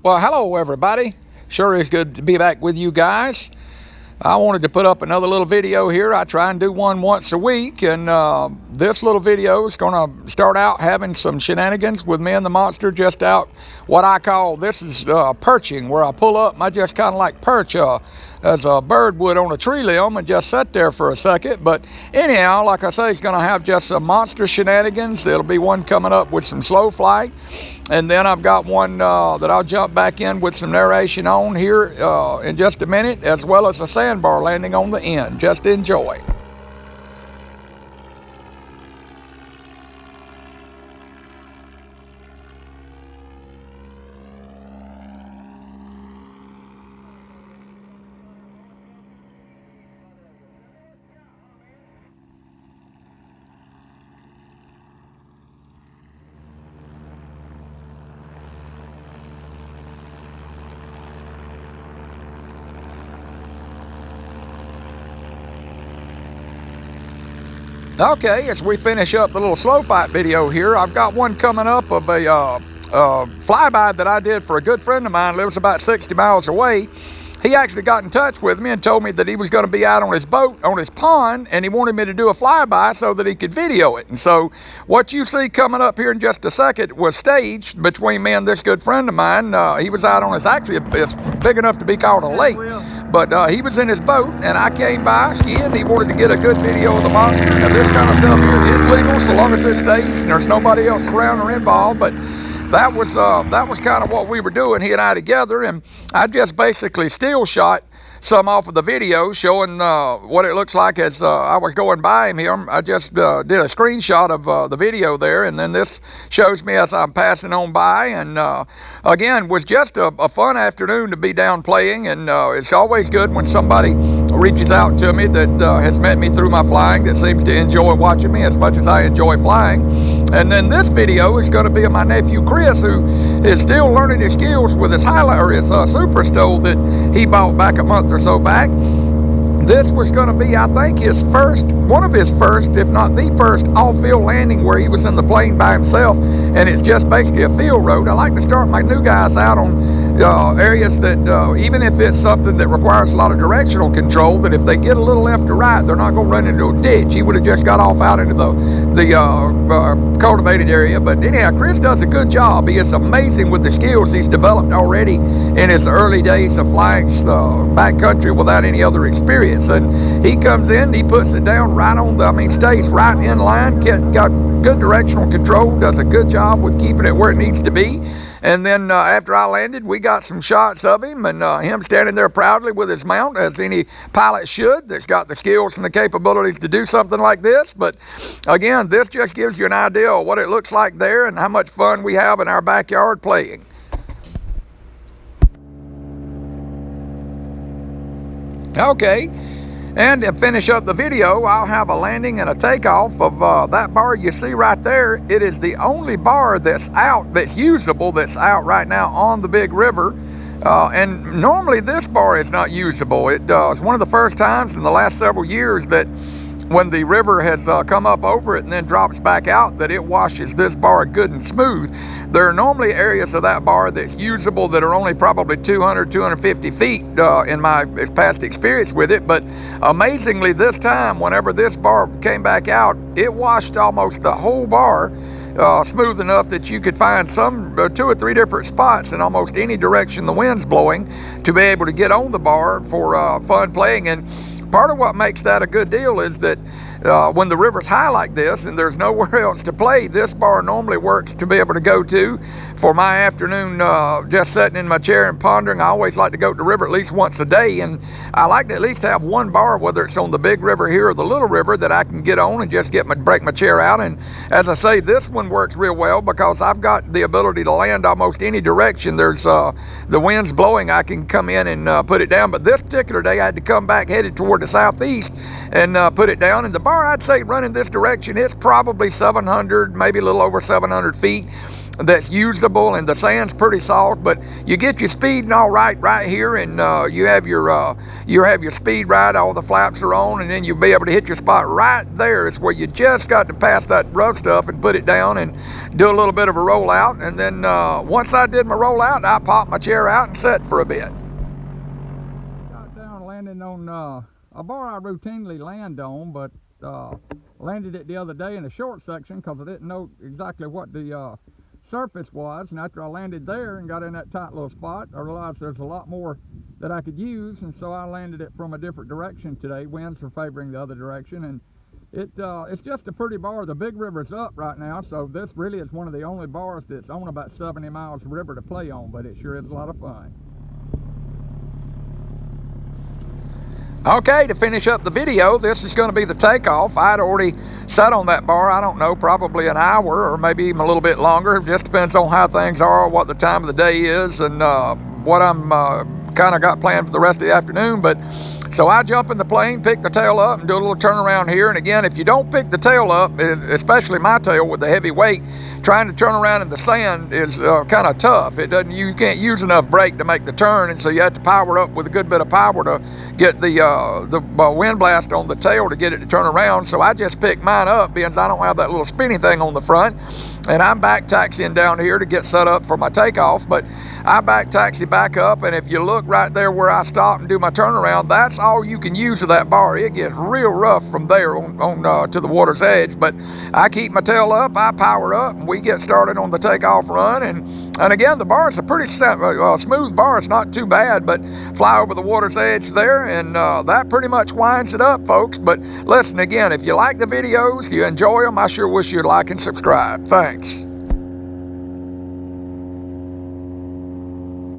Well, hello everybody. Sure is good to be back with you guys. I wanted to put up another little video here. I try and do one once a week, and this little video is going to start out having some shenanigans with me and the monster just out what I call, this is perching, where I pull up and I just kind of like perch as a bird would on a tree limb and just sit there for a second. But anyhow, like I say, it's going to have just some monster shenanigans. There'll be one coming up with some slow flight, and then I've got one that I'll jump back in with some narration on here in just a minute, as well as a sandbar landing on the end. Just enjoy. Okay, as we finish up the little slow fight video here, I've got one coming up of a flyby that I did for a good friend of mine, lives about 60 miles away. He actually got in touch with me and told me that he was going to be out on his boat, on his pond, and he wanted me to do a flyby so that he could video it. And so what you see coming up here in just a second was staged between me and this good friend of mine. He was out on his, actually it's big enough to be called a lake, but he was in his boat, and I came by skiing. He wanted to get a good video of the monster. Now this kind of stuff here is legal so long as it's staged and there's nobody else around or involved, but that was kind of what we were doing, he and I together, and I just basically still shot some off of the video showing what it looks like as I was going by him here. I just did a screenshot of the video there, and then this shows me as I'm passing on by, and again, was just a fun afternoon to be down playing, and it's always good when somebody reaches out to me that has met me through my flying, that seems to enjoy watching me as much as I enjoy flying. And then this video is going to be of my nephew Chris, who is still learning his skills with his his Super Stow that he bought back a month or so back. This was going to be, I think, one of his first, if not the first, off-field landing where he was in the plane by himself, and it's just basically a field road. I like to start my new guys out on areas that, even if it's something that requires a lot of directional control, that if they get a little left or right, they're not going to run into a ditch. He would have just got off out into the cultivated area. But anyhow, Chris does a good job. He is amazing with the skills he's developed already in his early days of flying backcountry without any other experience. And he comes in, he puts it down right on stays right in line, got good directional control, does a good job with keeping it where it needs to be. And then after I landed, we got some shots of him, and him standing there proudly with his mount, as any pilot should that's got the skills and the capabilities to do something like this. But again, this just gives you an idea of what it looks like there and how much fun we have in our backyard playing. Okay, and to finish up the video, I'll have a landing and a takeoff of that bar you see right there. It is the only bar that's usable, that's out right now on the big river. And normally this bar is not usable. It was one of the first times in the last several years that when the river has come up over it and then drops back out, that it washes this bar good and smooth. There are normally areas of that bar that's usable that are only probably 200, 250 feet in my past experience with it. But amazingly this time, whenever this bar came back out, it washed almost the whole bar smooth enough that you could find some 2 or 3 different spots in almost any direction the wind's blowing to be able to get on the bar for fun playing. And part of what makes that a good deal is that when the river's high like this and there's nowhere else to play, this bar normally works to be able to go to for my afternoon just sitting in my chair and pondering. I always like to go to the river at least once a day, and I like to at least have one bar, whether it's on the big river here or the little river, that I can get on and just break my chair out. And as I say, this one works real well because I've got the ability to land almost any direction. There's the wind's blowing, I can come in and put it down. But this particular day I had to come back headed toward the southeast and put it down. And the bar, I'd say, running this direction, it's probably 700, maybe a little over 700 feet. that's usable, and the sand's pretty soft, but you get your speeding all right here, and you have your speed right, all the flaps are on, and then you'll be able to hit your spot right there. Is where you just got to pass that rough stuff and put it down and do a little bit of a rollout, and then once I did my rollout, I popped my chair out and sat for a bit. Got down landing on a bar I routinely land on, but landed it the other day in a short section because I didn't know exactly what the surface was, and after I landed there and got in that tight little spot, I realized there's a lot more that I could use, and so I landed it from a different direction today. Winds are favoring the other direction, and it's just a pretty bar. The big river's up right now, so this really is one of the only bars that's on about 70 miles of river to play on, but it sure is a lot of fun. Okay, to finish up the video, this is going to be the takeoff. I'd already sat on that bar, I don't know, probably an hour or maybe even a little bit longer. It just depends on how things are, what the time of the day is, and what I'm kind of got planned for the rest of the afternoon. But so I jump in the plane, pick the tail up, and do a little turnaround here. And again, if you don't pick the tail up, especially my tail with the heavy weight, trying to turn around in the sand is kind of tough. You can't use enough brake to make the turn, and so you have to power up with a good bit of power to get the wind blast on the tail to get it to turn around. So I just picked mine up because I don't have that little spinny thing on the front, and I'm back taxiing down here to get set up for my takeoff. But I back taxi back up, and if you look right there where I stop and do my turnaround, that's all you can use of that bar. It gets real rough from there on to the water's edge. But I keep my tail up, I power up, and we get started on the takeoff run. And again, the bar is a pretty smooth bar. It's not too bad, but fly over the water's edge there, and that pretty much winds it up, folks. But listen, again, if you like the videos, you enjoy them, I sure wish you'd like and subscribe. Thanks.